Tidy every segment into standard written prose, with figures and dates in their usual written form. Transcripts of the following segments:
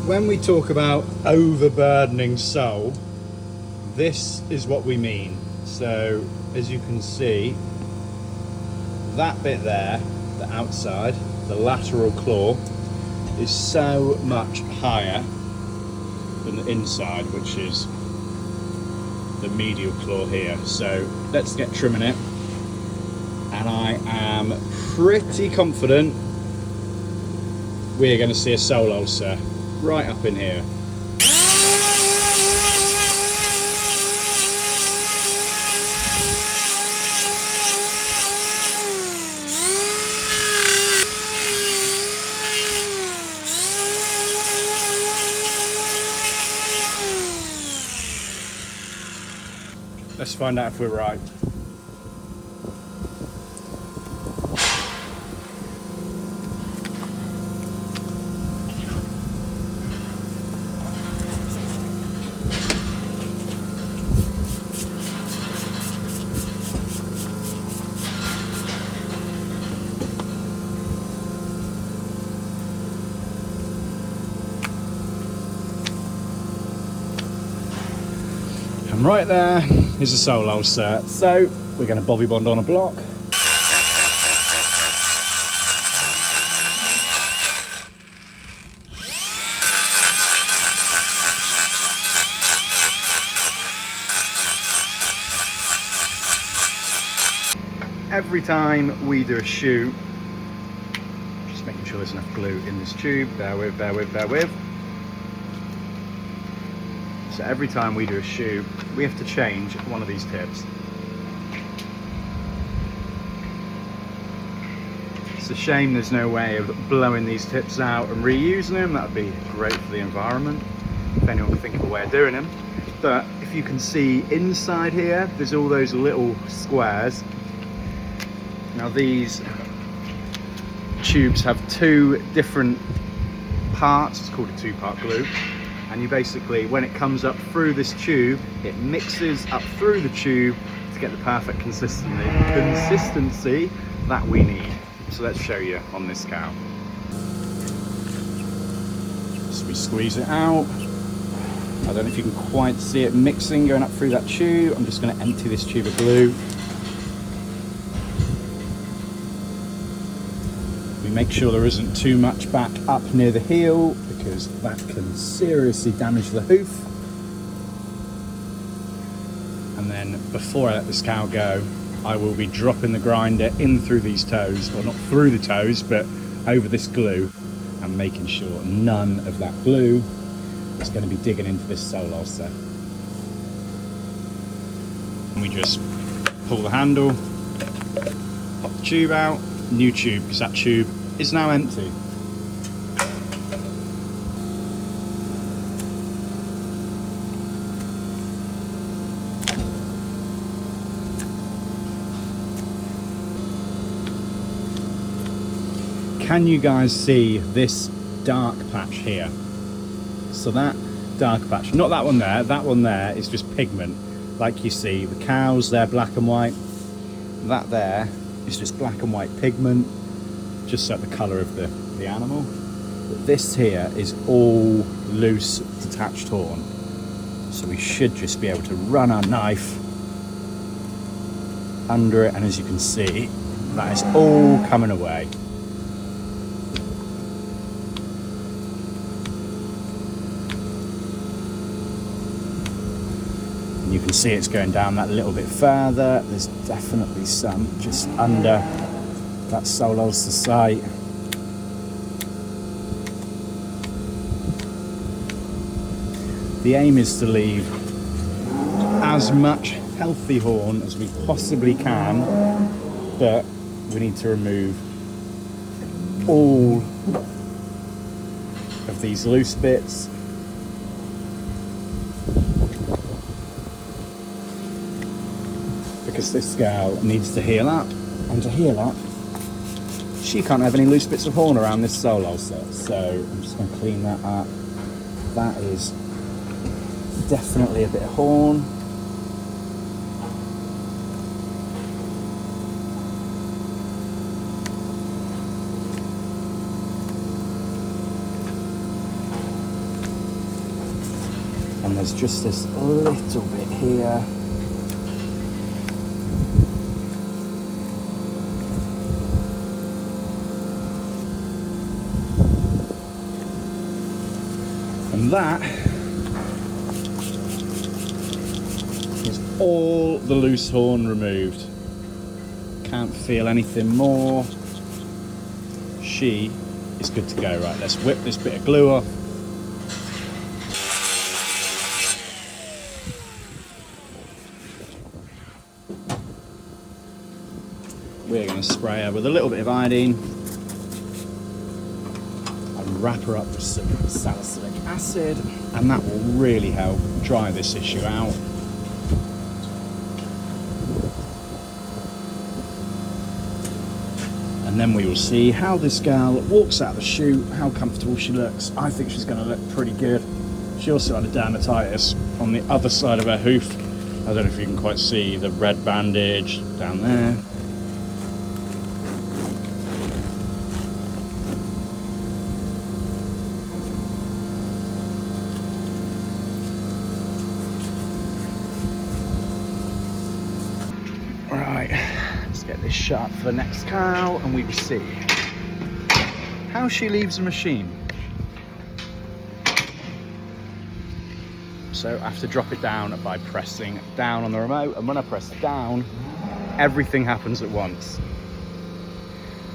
when we talk about overburdening sole, this is what we mean. So as you can see, that bit there, the outside, the lateral claw, is so much higher than the inside, which is the medial claw here. So let's get trimming it, and I am pretty confident we're going to see a sole ulcer right up in here. Let's find out if we're right. And right there is a sole ulcer. So we're going to bobby bond on a block. Every time we do a shoot, just making sure there's enough glue in this tube. Bear with, bear with, bear with. So every time we do a shoe, we have to change one of these tips. It's a shame there's no way of blowing these tips out and reusing them. That would be great for the environment, if anyone can think of a way of doing them. But if you can see inside here, there's all those little squares. Now these tubes have two different parts. It's called a two-part glue. And you basically, when it comes up through this tube, it mixes up through the tube to get the perfect consistency that we need. So let's show you on this cow. So we squeeze it out. I don't know if you can quite see it mixing, going up through that tube. I'm just going to empty this tube of glue. We make sure there isn't too much back up near the heel, because that can seriously damage the hoof. And then before I let this cow go, I will be dropping the grinder in through these toes, or not through the toes, but over this glue, and making sure none of that glue is going to be digging into this sole ulcer. And we just pull the handle, pop the tube out, new tube, because that tube is now empty. Can you guys see this dark patch here? So that dark patch, not that one there is just pigment. Like you see, the cows, they're black and white. That there is just black and white pigment, just like the colour of the animal. But this here is all loose, detached horn. So we should just be able to run our knife under it, and as you can see, that is all coming away. You can see it's going down that little bit further. There's definitely some just under that sole ulcer site. The aim is to leave as much healthy horn as we possibly can, but we need to remove all of these loose bits. Because this gal needs to heal up, and to heal up, she can't have any loose bits of horn around this sole ulcer. So I'm just going to clean that up. That is definitely a bit of horn. And there's just this little bit here. And that is all the loose horn removed. Can't feel anything more. She is good to go. Right, let's whip this bit of glue off. We're going to spray her with a little bit of iodine and wrap her up with some salicylic acid, and that will really help dry this issue out. And then we will see how this gal walks out of the chute, how comfortable she looks. I think she's going to look pretty good. She also had a dermatitis on the other side of her hoof. I don't know if you can quite see the red bandage down there. Right, let's get this shot for the next cow and we will see how she leaves the machine. So I have to drop it down by pressing down on the remote, and when I press down, everything happens at once.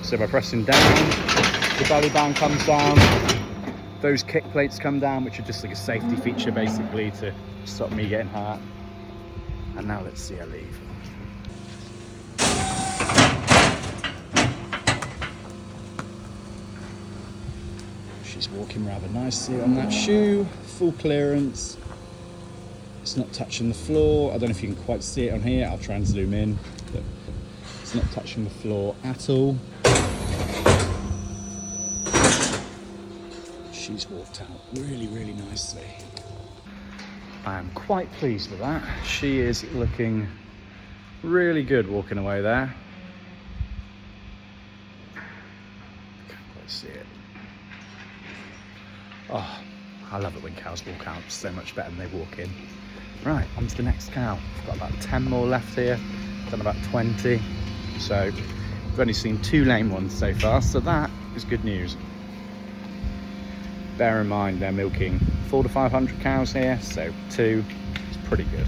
So by pressing down, the belly band comes down, those kick plates come down, which are just like a safety feature basically to stop me getting hurt. And now let's see her leave. She's walking rather nicely on that shoe, full clearance. It's not touching the floor. I don't know if you can quite see it on here. I'll try and zoom in, but it's not touching the floor at all. She's walked out really, really nicely. I am quite pleased with that. She is looking really good walking away there. Can't quite see it. Oh, I love it when cows walk out so much better than they walk in. Right, on to the next cow. I've got about 10 more left here. Done about 20. So we've only seen 2 lame ones so far, so that is good news. Bear in mind they're milking 400 to 500 cows here, so 2 is pretty good.